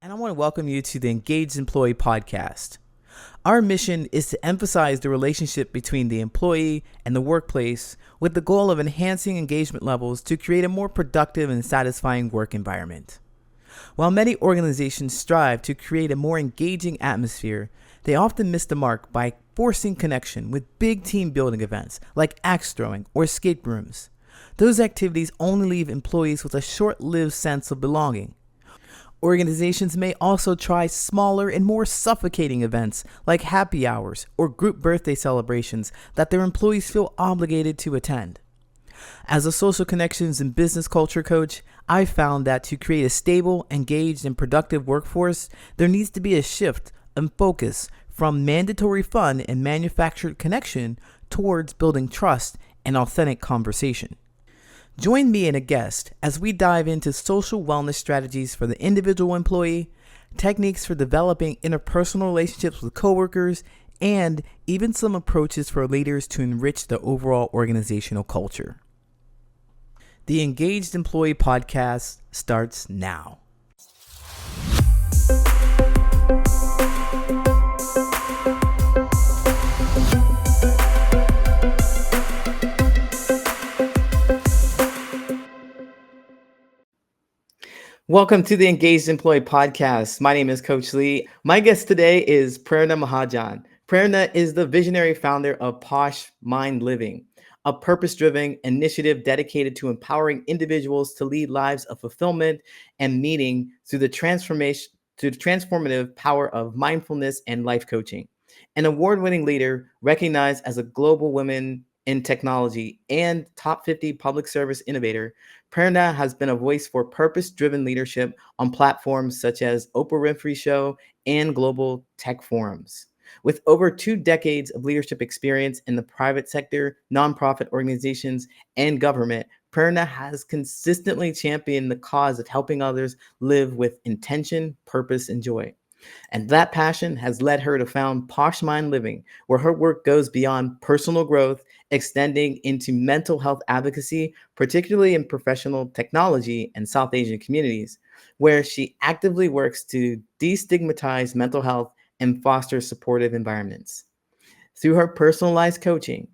and I want to welcome you to the Engaged Employee Podcast. Our mission is to emphasize the relationship between the employee and the workplace with the goal of enhancing engagement levels to create a more productive and satisfying work environment. While many organizations strive to create a more engaging atmosphere, they often miss the mark by forcing connection with big team building events like axe throwing or escape rooms. Those activities only leave employees with a short-lived sense of belonging. Organizations may also try smaller and more suffocating events like happy hours or group birthday celebrations that their employees feel obligated to attend. As a social connections and business culture coach, I've found that to create a stable, engaged, and productive workforce, there needs to be a shift in focus from mandatory fun and manufactured connection towards building trust and authentic conversation. Join me and a guest as we dive into social wellness strategies for the individual employee, techniques for developing interpersonal relationships with coworkers, and even some approaches for leaders to enrich the overall organizational culture. The Engaged Employee Podcast starts now. Welcome to the Engaged Employee Podcast. My name is Coach Lee. My guest today is Prerna Mahajan. Prerna is the visionary founder of PoshMind Living, a purpose-driven initiative dedicated to empowering individuals to lead lives of fulfillment and meaning through the transformative power of mindfulness and life coaching. An award-winning leader recognized as a global woman in technology and top 50 public service innovator, Prerna has been a voice for purpose-driven leadership on platforms such as Oprah Winfrey Show and global tech forums. With over 2 decades of leadership experience in the private sector, nonprofit organizations, and government, Prerna has consistently championed the cause of helping others live with intention, purpose, and joy. And that passion has led her to found PoshMind Living, where her work goes beyond personal growth, extending into mental health advocacy, particularly in professional technology and South Asian communities, where she actively works to destigmatize mental health and foster supportive environments. Through her personalized coaching,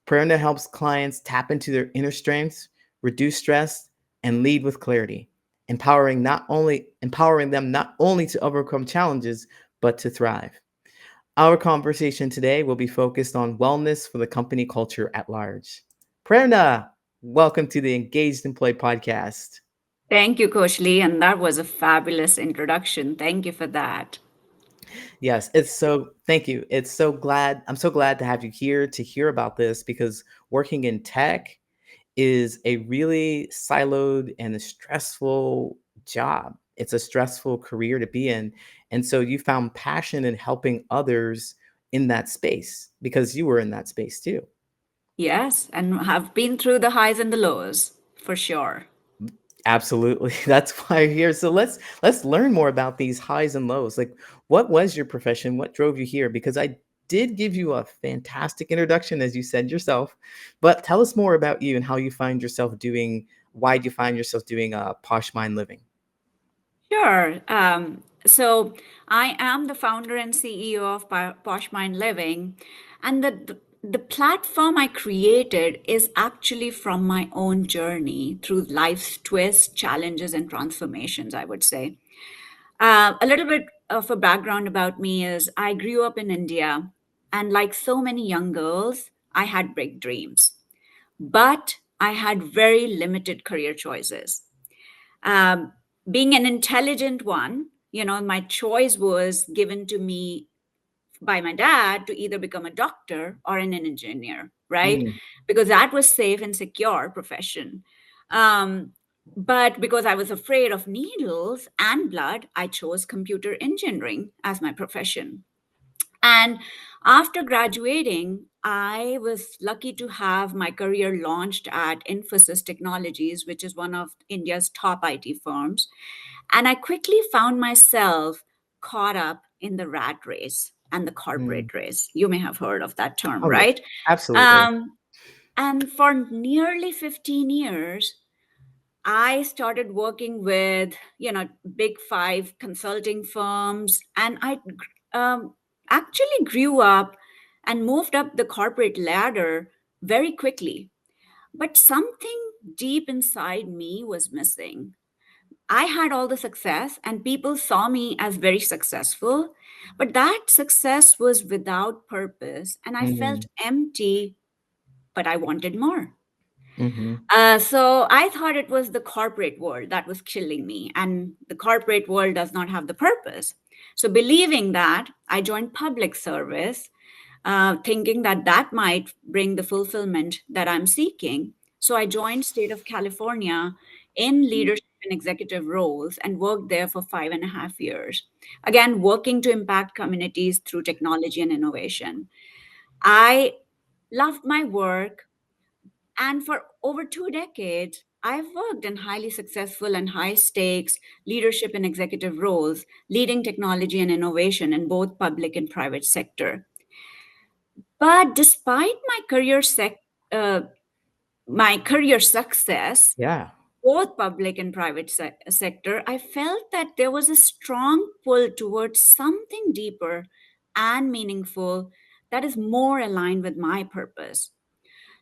Prerna helps clients tap into their inner strengths, reduce stress, and lead with clarity, empowering them not only to overcome challenges, but to thrive. Our conversation today will be focused on wellness for the company culture at large. Prerna, welcome to the Engaged Employee Podcast. Thank you, Coach Lee, and that was a fabulous introduction. Thank you for that. Yes, thank you. I'm so glad to have you here to hear about this because working in tech is a really siloed and a stressful job. It's a stressful career to be in. And so you found passion in helping others in that space because you were in that space too. Yes, and have been through the highs and the lows for sure. Absolutely. That's why you're here. So let's learn more about these highs and lows. Like what was your profession? What drove you here? Because I did give you a fantastic introduction, as you said yourself, but tell us more about you and how you find yourself doing, why do you find yourself doing Posh Mind Living? Sure. So I am the founder and CEO of PoshMind Living, and the platform I created is actually from my own journey through life's twists, challenges, and transformations, I would say. A little bit of a background about me is I grew up in India, and like so many young girls, I had big dreams, but I had very limited career choices. Um, Being an intelligent one, my choice was given to me by my dad to either become a doctor or an engineer, right? Mm, Because that was safe and secure profession. Um, but because I was afraid of needles and blood, I chose computer engineering as my profession. And after graduating, I was lucky to have my career launched at Infosys Technologies, which is one of India's top IT firms. And I quickly found myself caught up in the rat race and the mm. corporate race. You may have heard of that term, Oh yeah, right? absolutely. Um, and for nearly 15 years, I started working with, big five consulting firms, and I um, actually grew up and moved up the corporate ladder very quickly. But something deep inside me was missing. I had all the success, and people saw me as very successful, but that success was without purpose, and I felt Mm, empty, but I wanted more. mm-hmm. So I thought it was the corporate world that was killing me, and the corporate world does not have the purpose. So, believing that, I joined public service, thinking that that might bring the fulfillment that I'm seeking. So, I joined state of California in leadership and executive roles and worked there for 5.5 years. Again, working to impact communities through technology and innovation. I loved my work, and for over 2 decades, I've worked in highly successful and high stakes leadership and executive roles, leading technology and innovation in both public and private sector. But despite uh, my career success, Yeah. both public and private sector, I felt that there was a strong pull towards something deeper and meaningful that is more aligned with my purpose.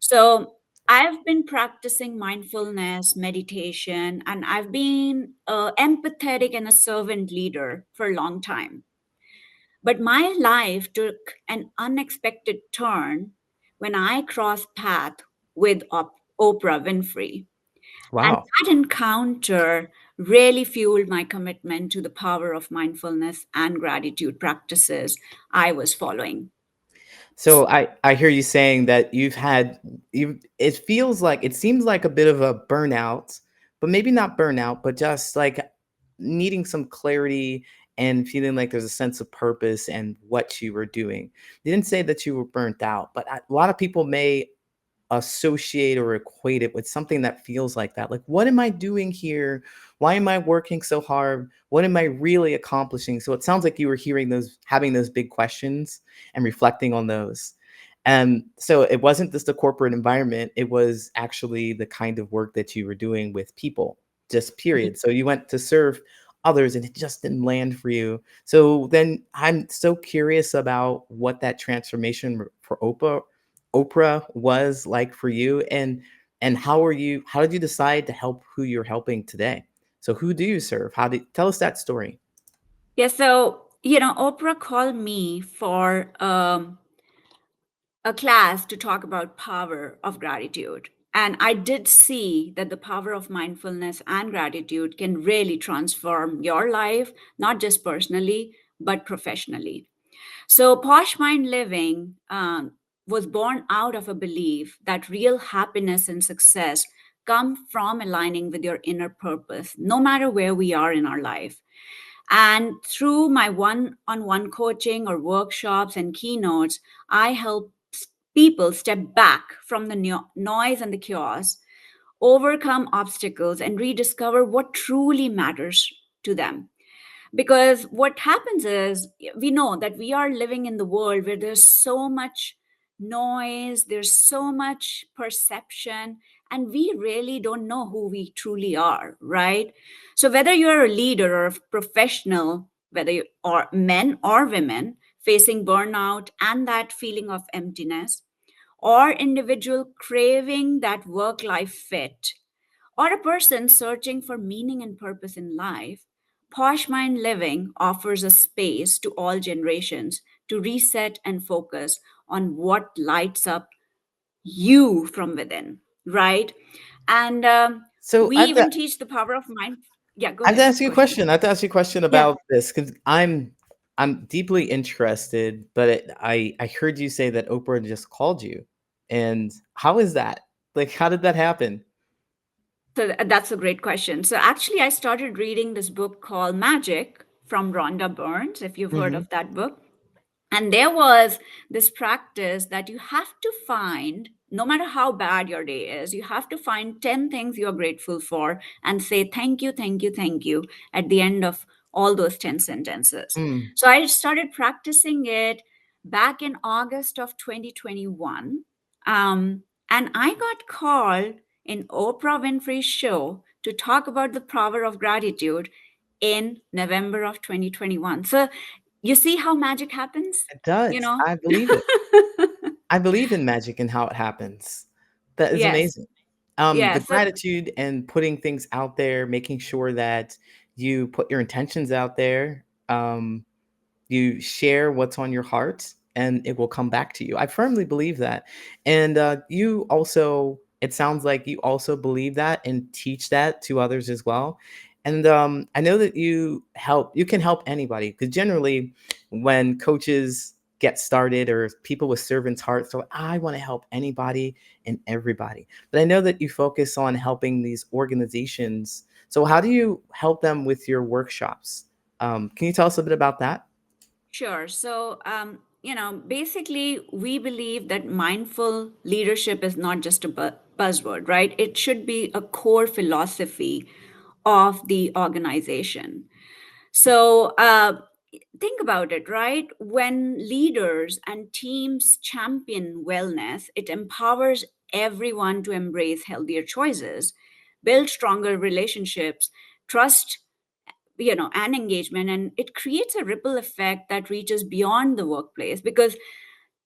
So I've been practicing mindfulness, meditation, and I've been empathetic and a servant leader for a long time. But my life took an unexpected turn when I crossed path with Oprah Winfrey. And Wow. that encounter really fueled my commitment to the power of mindfulness and gratitude practices I was following. So I hear you saying that you it feels like it seems like a bit of a burnout, but maybe not burnout, but just like needing some clarity and feeling like there's a sense of purpose and what you were doing. You didn't say that you were burnt out, but a lot of people may associate or equate it with something that feels like that. Like, what am I doing here? Why am I working so hard? What am I really accomplishing? So it sounds like you were hearing those, having those big questions and reflecting on those. And so it wasn't just the corporate environment, it was actually the kind of work that you were doing with people, just period. So you went to serve others and it just didn't land for you. So then I'm so curious about what that transformation for Oprah was like for you, and how did you decide to help who you're helping today? So who do you serve? How did tell us that story? Yeah, so, Oprah called me for a class to talk about power of gratitude. And I did see that the power of mindfulness and gratitude can really transform your life, not just personally, but professionally. So, PoshMind Living was born out of a belief that real happiness and success come from aligning with your inner purpose, no matter where we are in our life. And through my one on one coaching or workshops and keynotes, I help people step back from the noise and the chaos, overcome obstacles, and rediscover what truly matters to them. Because what happens is, we know that we are living in the world where there's so much noise, there's so much perception, and we really don't know who we truly are, right? So whether you're a leader or a professional, whether you are men or women facing burnout and that feeling of emptiness, or individual craving that work life fit, or a person searching for meaning and purpose in life, Posh Mind Living offers a space to all generations to reset and focus on what lights up you from within, right? And So we even teach the power of mind. Yeah, go I have to ahead. ask you Go a ahead. question. I have to ask you a question Yeah. about this because I'm deeply interested, but I heard you say that Oprah just called you, and how is that? Like, how did that happen? So that's a great question. So actually, I started reading this book called Magic from Rhonda Burns, if you've heard Hmm. of that book. And there was this practice that you have to find, no matter how bad your day is, you have to find 10 things you're grateful for and say thank you, thank you, thank you at the end of all those 10 sentences. Mm. So I started practicing it back in August of 2021. And I got called in Oprah Winfrey's show to talk about the power of gratitude in November of 2021. So you see how magic happens? It You does. know? I believe it. I believe in magic and how it happens. That is Yes. amazing. The Yes. So gratitude and putting things out there, making sure that you put your intentions out there. You share what's on your heart and it will come back to you. I firmly believe that. And you also, it sounds like you also believe that and teach that to others as well. And I know that you can help anybody because generally when coaches get started or people with servants' hearts, so I want to help anybody and everybody. But I know that you focus on helping these organizations. So how do you help them with your workshops? Can you tell us a bit about that? sure. So, basically, we believe that mindful leadership is not just a buzzword, right? It should be a core philosophy of the organization. So, think about it, right? When leaders and teams champion wellness, it empowers everyone to embrace healthier choices, build stronger relationships, trust, and engagement, and it creates a ripple effect that reaches beyond the workplace, because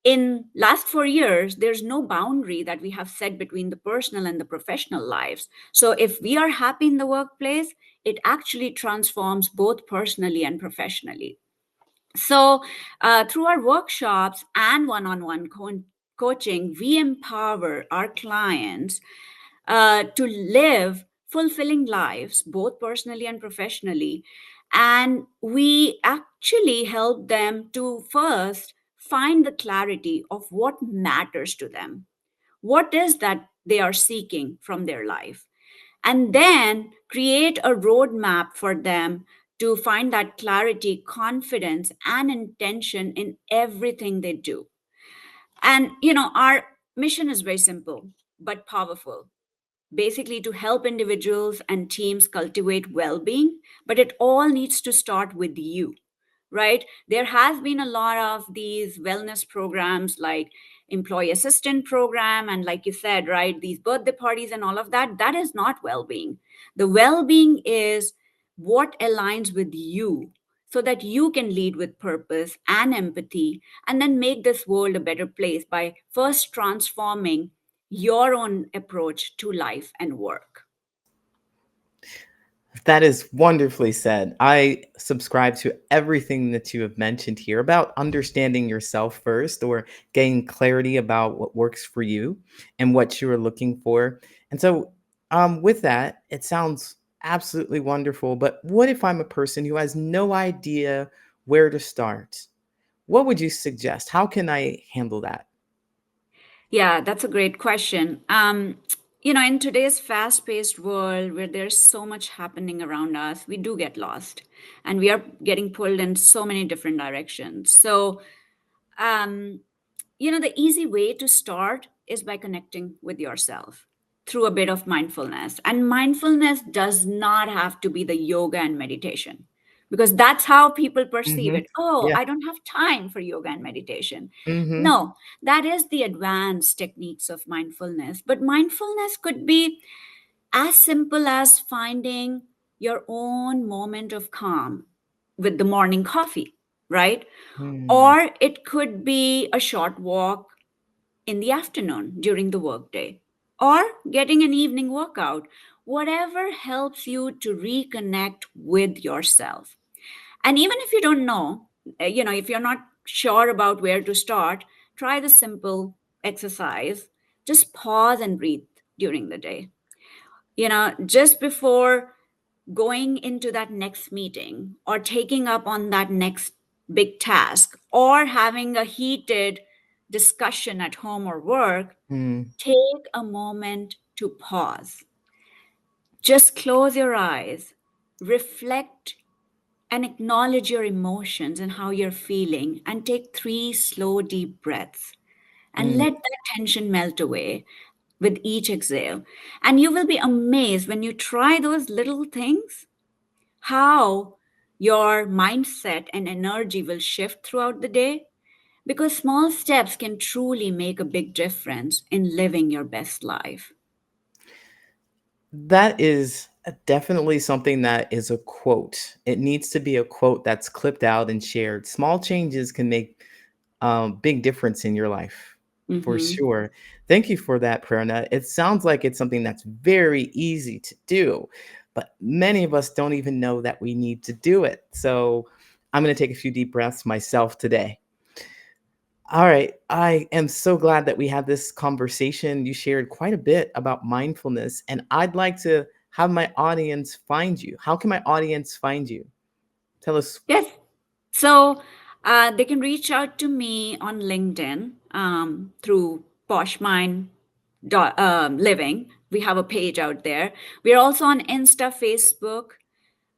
in last 4 years there's no boundary that we have set between the personal and the professional lives. So if we are happy in the workplace, it actually transforms both personally and professionally. So through our workshops and one-on-one coaching, we empower our clients to live fulfilling lives, both personally and professionally. And we actually help them to first find the clarity of what matters to them. What is that they are seeking from their life? And then create a roadmap for them to find that clarity, confidence, and intention in everything they do. And, our mission is very simple but powerful, basically to help individuals and teams cultivate well-being, but it all needs to start with you, right? There has been a lot of these wellness programs like employee assistant program, and like you said, right, these birthday parties and all of that. That is not well-being. The well-being is what aligns with you, so that you can lead with purpose and empathy, and then make this world a better place by first transforming your own approach to life and work. That is wonderfully said. I subscribe to everything that you have mentioned here about understanding yourself first or getting clarity about what works for you and what you are looking for. And so, with that, it sounds absolutely wonderful. But what if I'm a person who has no idea where to start? What would you suggest? How can I handle that? Yeah, that's a great question. In today's fast paced world where there's so much happening around us, we do get lost and we are getting pulled in so many different directions. So, um, the easy way to start is by connecting with yourself through a bit of mindfulness. And mindfulness does not have to be the yoga and meditation, because that's how people perceive Hmm. it. Oh, Yeah. I don't have time for yoga and meditation. Hmm. No, that is the advanced techniques of mindfulness. But mindfulness could be as simple as finding your own moment of calm with the morning coffee, right? Hmm. Or it could be a short walk in the afternoon during the workday, or getting an evening workout, whatever helps you to reconnect with yourself. And even if you don't know, if you're not sure about where to start, try the simple exercise. Just pause and breathe during the day. Just before going into that next meeting or taking up on that next big task or having a heated discussion at home or work, Hmm. take a moment to pause. Just close your eyes, reflect, and acknowledge your emotions and how you're feeling, and take 3 slow, deep breaths and Hmm. let that tension melt away with each exhale. And you will be amazed when you try those little things, how your mindset and energy will shift throughout the day, because small steps can truly make a big difference in living your best life. That is Definitely something that is a quote. It needs to be a quote that's clipped out and shared. Small changes can make big difference in your life for Hmm. sure. Thank you for that, Prerna. It sounds like it's something that's very easy to do, but many of us don't even know that we need to do it. So I'm going to take a few deep breaths myself today. All right. I am so glad that we had this conversation. You shared quite a bit about mindfulness, and I'd like to have my audience find you. How can my audience find you? Tell us. Yes. So they can reach out to me on LinkedIn through Living. We have a page out there. We are also on Insta, Facebook,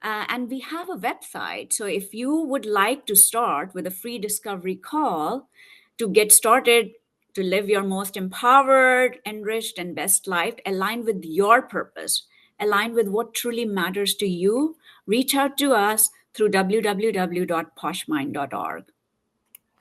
and we have a website. So if you would like to start with a free discovery call to get started to live your most empowered, enriched, and best life, aligned with your purpose, aligned with what truly matters to you, reach out to us through www.poshmind.org.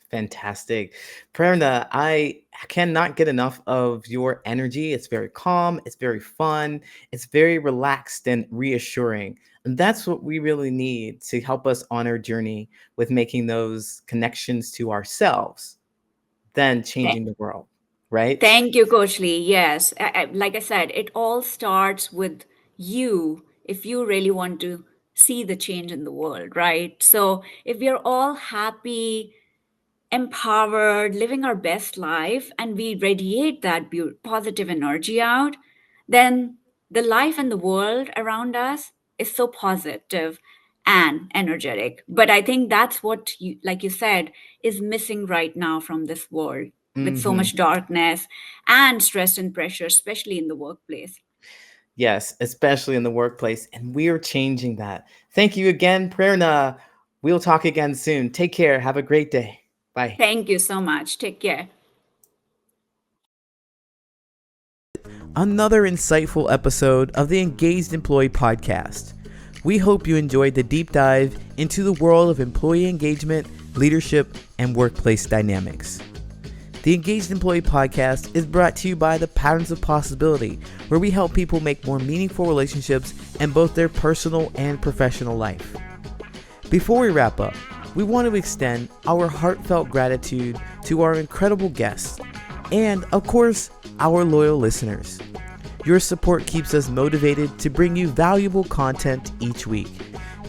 Fantastic. Prerna, I cannot get enough of your energy. It's very calm, it's very fun, it's very relaxed and reassuring. And that's what we really need to help us on our journey with making those connections to ourselves, then changing the world, right? Thank you, Coach Lee. Yes, like I said, it all starts with you if you really want to see the change in the world, right? So if we are all happy, empowered, living our best life, and we radiate that positive energy out, then the life and the world around us is so positive and energetic. But I think that's what you, like you said, is missing right now from this world with so Hmm. much darkness and stress and pressure, especially in the workplace. Yes, especially in the workplace. And we're changing that. Thank you again, Prerna. We'll talk again soon. Take care. Have a great day. Bye. Thank you so much. Take care. Another insightful episode of the Engaged Employee Podcast. We hope you enjoyed the deep dive into the world of employee engagement, leadership, and workplace dynamics. The Engaged Employee Podcast is brought to you by the Patterns of Possibility, where we help people make more meaningful relationships in both their personal and professional life. Before we wrap up, we want to extend our heartfelt gratitude to our incredible guests and, of course, our loyal listeners. Your support keeps us motivated to bring you valuable content each week.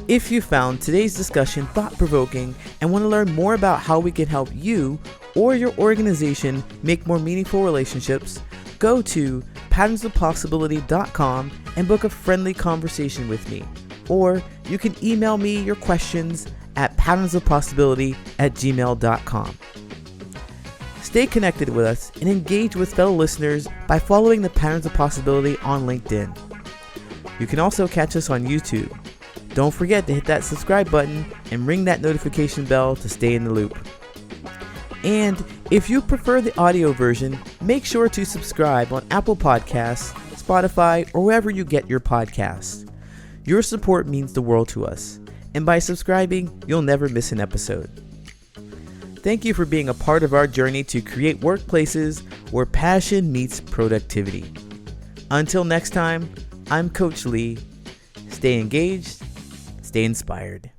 If you found today's discussion thought-provoking and want to learn more about how we can help you or your organization make more meaningful relationships, go to patternsofpossibility.com and book a friendly conversation with me. Or you can email me your questions at patternsofpossibility@gmail.com. Stay connected with us and engage with fellow listeners by following the Patterns of Possibility on LinkedIn. You can also catch us on YouTube. Don't forget to hit that subscribe button and ring that notification bell to stay in the loop. And if you prefer the audio version, make sure to subscribe on Apple Podcasts, Spotify, or wherever you get your podcasts. Your support means the world to us, and by subscribing, you'll never miss an episode. Thank you for being a part of our journey to create workplaces where passion meets productivity. Until next time, I'm Coach Lee. Stay engaged, stay inspired.